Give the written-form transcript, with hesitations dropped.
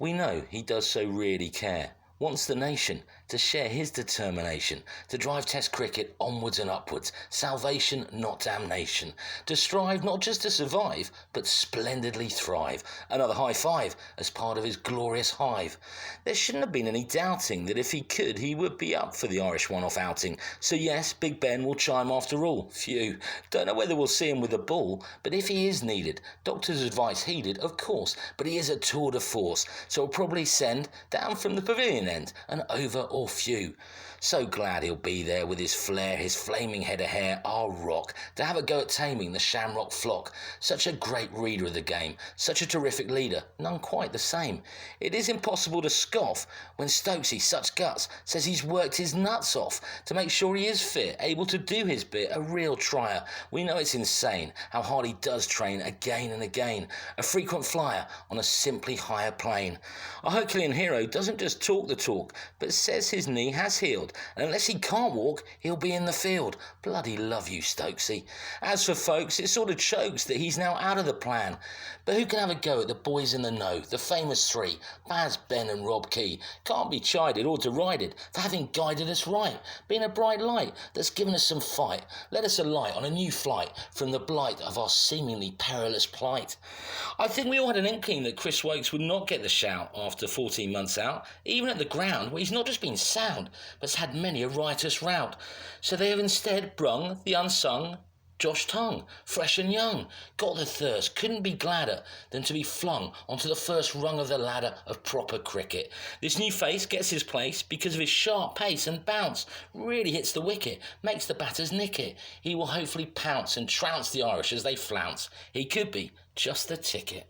We know he does so really care, wants the nation to share his determination, to drive Test cricket onwards and upwards, salvation not damnation, to strive not just to survive, but splendidly thrive. Another high five as part of his glorious hive. There shouldn't have been any doubting that if he could, he would be up for the Irish one-off outing. So yes, Big Ben will chime after all. Phew, don't know whether we'll see him with the ball, but if he is needed, doctor's advice heeded, of course, but he is a tour de force, so he'll probably send down from the pavilion end an over or few. So glad he'll be there with his flair, his flaming head of hair, our rock, to have a go at taming the shamrock flock. Such a great reader of the game, such a terrific leader, none quite the same. It is impossible to scoff when Stokesy, such guts, says he's worked his nuts off to make sure he is fit, able to do his bit, a real trier. We know it's insane how hard he does train again and again, a frequent flyer on a simply higher plane. Our Herculean hero doesn't just talk the talk, but says his knee has healed, and unless he can't walk, he'll be in the field. Bloody love you, Stokesy. As for folks, it sort of chokes that he's now out of the plan. But who can have a go at the boys in the know, the famous three, Baz, Ben and Rob Key? Can't be chided or derided for having guided us right, being a bright light that's given us some fight, led us alight on a new flight from the blight of our seemingly perilous plight. I think we all had an inkling that Chris Woakes would not get the shout after 14 months out, even at the ground where he's not just been sound, but's had many a riotous rout. So they have instead brung the unsung Josh Tongue, fresh and young, got the thirst, couldn't be gladder than to be flung onto the first rung of the ladder of proper cricket. This new face gets his place because of his sharp pace and bounce, really hits the wicket, makes the batters nick it. He will hopefully pounce and trounce the Irish as they flounce. He could be just the ticket.